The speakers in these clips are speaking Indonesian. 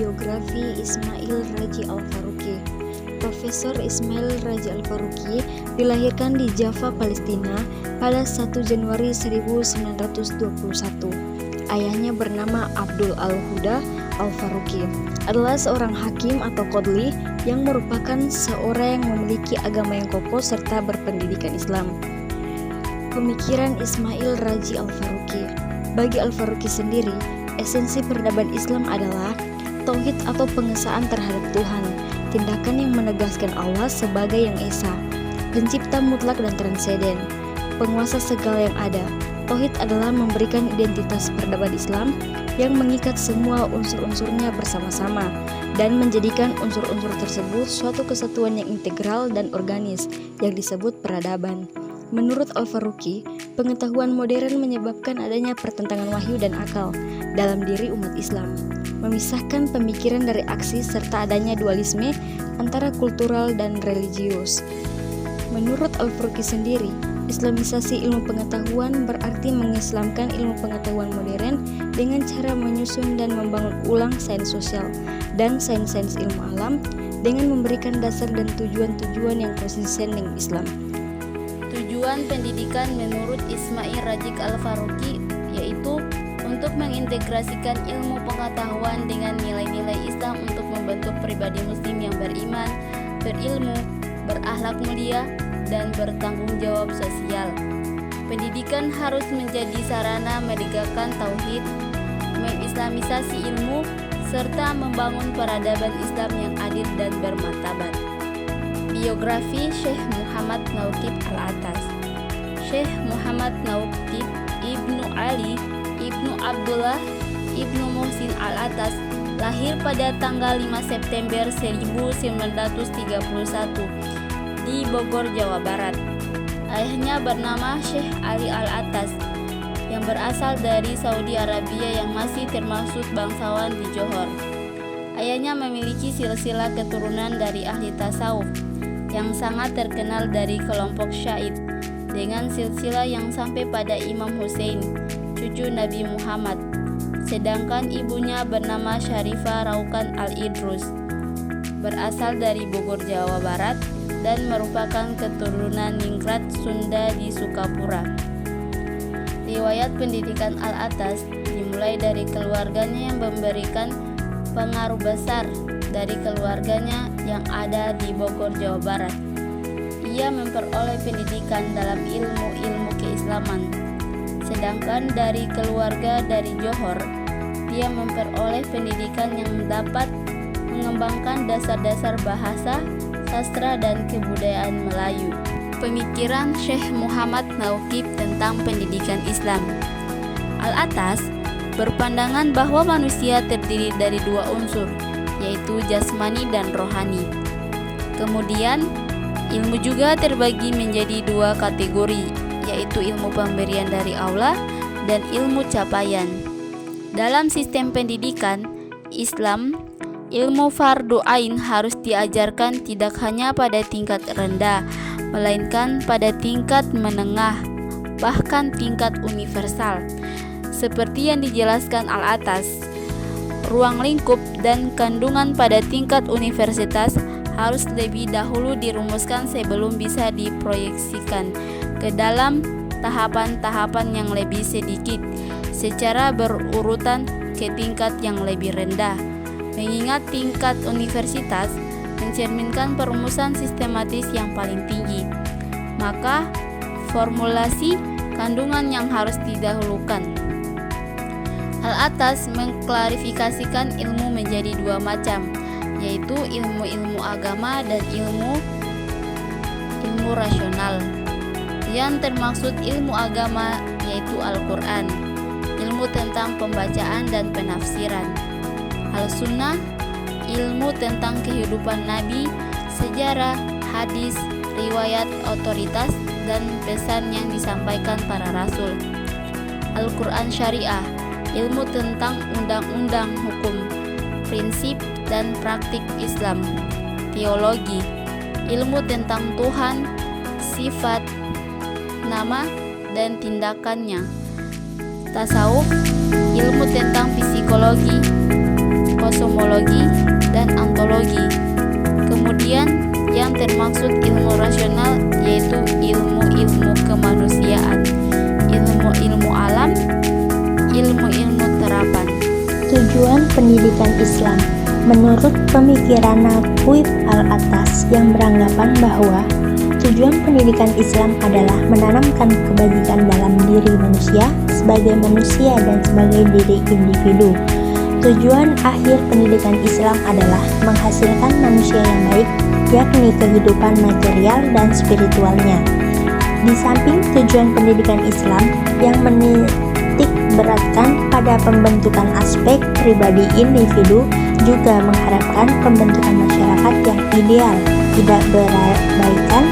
biografi Ismail Raji Al-Faruqi. Profesor Ismail Raji Al-Faruqi dilahirkan di Java, Palestina pada 1 Januari 1921. Ayahnya bernama Abdul Al-Huda Al-Faruqi, adalah seorang hakim atau qadli yang merupakan seorang yang memiliki agama yang kokoh serta berpendidikan Islam. Pemikiran Ismail Raji Al-Faruqi. Bagi Al-Faruqi sendiri, esensi peradaban Islam adalah tauhid atau pengesaan terhadap Tuhan, tindakan yang menegaskan Allah sebagai yang esa, pencipta mutlak dan transenden, penguasa segala yang ada. Tauhid adalah memberikan identitas peradaban Islam yang mengikat semua unsur-unsurnya bersama-sama dan menjadikan unsur-unsur tersebut suatu kesatuan yang integral dan organis yang disebut peradaban. Menurut Al-Faruqi, pengetahuan modern menyebabkan adanya pertentangan wahyu dan akal dalam diri umat Islam, memisahkan pemikiran dari aksi serta adanya dualisme antara kultural dan religius. Menurut Al-Faruqi sendiri, Islamisasi ilmu pengetahuan berarti mengislamkan ilmu pengetahuan modern dengan cara menyusun dan membangun ulang sains sosial dan sains-sains ilmu alam dengan memberikan dasar dan tujuan-tujuan yang konsisten dengan Islam. Tujuan pendidikan menurut Ismail Raji Al-Faruqi yaitu untuk mengintegrasikan ilmu pengetahuan dengan nilai-nilai Islam untuk membentuk pribadi muslim yang beriman, berilmu, berakhlak mulia, dan bertanggung jawab sosial. Pendidikan harus menjadi sarana menegakkan tauhid, mengislamisasi ilmu, serta membangun peradaban Islam yang adil dan bermartabat. Biografi Syekh Muhammad Nauqib Al-Atas. Syekh Muhammad Nauqib Ibnu Ali Ibnu Abdullah Ibnu Muhsin Al-Atas lahir pada tanggal 5 September 1931 di Bogor, Jawa Barat. Ayahnya bernama Syekh Ali Al-Atas yang berasal dari Saudi Arabia yang masih termasuk bangsawan di Johor. Ayahnya memiliki silsilah keturunan dari ahli tasawuf yang sangat terkenal dari kelompok Syaid dengan silsilah yang sampai pada Imam Hussein, cucu Nabi Muhammad. Sedangkan ibunya bernama Syarifah Raukan Al-Idrus, berasal dari Bogor, Jawa Barat dan merupakan keturunan ningrat Sunda di Sukapura. Riwayat pendidikan Al-Atas dimulai dari keluarganya yang memberikan pengaruh besar dari keluarganya yang ada di Bogor, Jawa Barat. Ia memperoleh pendidikan dalam ilmu-ilmu keislaman. Sedangkan dari keluarga dari Johor, dia memperoleh pendidikan yang dapat mengembangkan dasar-dasar bahasa, sastra, dan kebudayaan Melayu. Pemikiran Syekh Muhammad Nauqib tentang pendidikan Islam. Al-Atas berpandangan bahwa manusia terdiri dari dua unsur, yaitu jasmani dan rohani. Kemudian, ilmu juga terbagi menjadi dua kategori, yaitu ilmu pemberian dari Allah dan ilmu capaian. Dalam sistem pendidikan Islam, ilmu fardu ain harus diajarkan tidak hanya pada tingkat rendah, melainkan pada tingkat menengah, bahkan tingkat universal. Seperti yang dijelaskan Al-Atas, ruang lingkup dan kandungan pada tingkat universitas harus lebih dahulu dirumuskan sebelum bisa diproyeksikan ke dalam tahapan-tahapan yang lebih sedikit secara berurutan ke tingkat yang lebih rendah. Mengingat tingkat universitas mencerminkan perumusan sistematis yang paling tinggi, maka formulasi kandungan yang harus didahulukan. Al-Atas mengklarifikasikan ilmu menjadi dua macam, yaitu ilmu-ilmu agama dan ilmu rasional. Yang termaksud ilmu agama yaitu Al-Quran, ilmu tentang pembacaan dan penafsiran. Al-Sunnah, ilmu tentang kehidupan Nabi, sejarah, hadis, riwayat, otoritas, dan pesan yang disampaikan para rasul. Al-Quran Syariah, ilmu tentang undang-undang hukum, prinsip, dan praktik Islam. Teologi, ilmu tentang Tuhan, sifat, nama, dan tindakannya. Tasawuf, ilmu tentang psikologi, kosmologi, dan antologi. Kemudian yang termaksud ilmu rasional yaitu ilmu-ilmu kemanusiaan, ilmu-ilmu alam, ilmu-ilmu terapan. Tujuan pendidikan Islam menurut pemikiran Naqib al-Atas yang beranggapan bahwa tujuan pendidikan Islam adalah menanamkan kebajikan dalam diri manusia sebagai manusia dan sebagai diri individu. Tujuan akhir pendidikan Islam adalah menghasilkan manusia yang baik, yakni kehidupan material dan spiritualnya. Di samping tujuan pendidikan Islam yang menitik beratkan pada pembentukan aspek pribadi individu, juga mengharapkan pembentukan masyarakat yang ideal, tidak berbaikan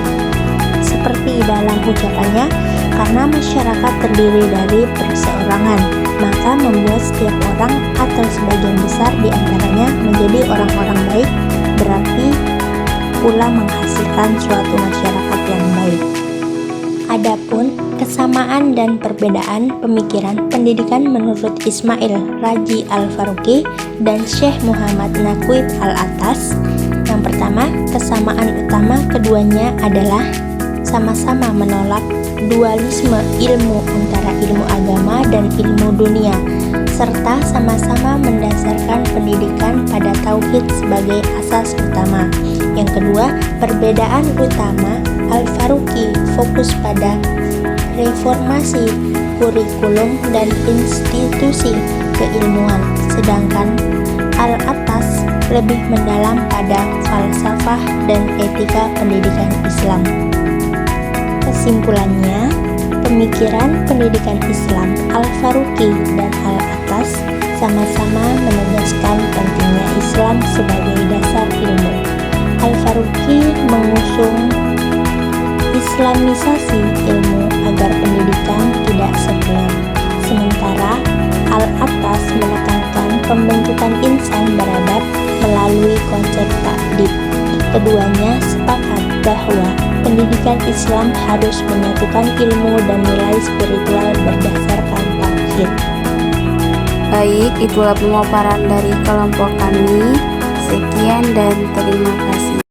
seperti dalam ucapannya, karena masyarakat terdiri dari perseorangan, maka membuat setiap orang atau sebagian besar di antaranya menjadi orang-orang baik, berarti pula menghasilkan suatu masyarakat yang baik. Adapun kesamaan dan perbedaan pemikiran pendidikan menurut Ismail Raji Al-Faruqi dan Syekh Muhammad Naqib Al-Atas. Yang pertama, kesamaan utama keduanya adalah sama-sama menolak dualisme ilmu antara ilmu agama dan ilmu dunia, serta sama-sama mendasarkan pendidikan pada tauhid sebagai asas utama. Yang kedua, perbedaan utama Al-Faruqi fokus pada reformasi kurikulum dan institusi keilmuan, sedangkan Al-Atas lebih mendalam pada falsafah dan etika pendidikan Islam. Kesimpulannya, pemikiran pendidikan Islam Al-Faruqi dan Al-Atas sama-sama menegaskan pentingnya Islam sebagai dasar ilmu. Al-Faruqi mengusung Islamisasi ilmu agar pendidikan tidak sekuler, sementara Al-Atas menekankan pembentukan insan beradab melalui konsep ta'dib. Keduanya sepakat bahwa pendidikan Islam harus menyatukan ilmu dan nilai spiritual berdasarkan tauhid. Baik, itulah pemaparan dari kelompok kami. Sekian dan terima kasih.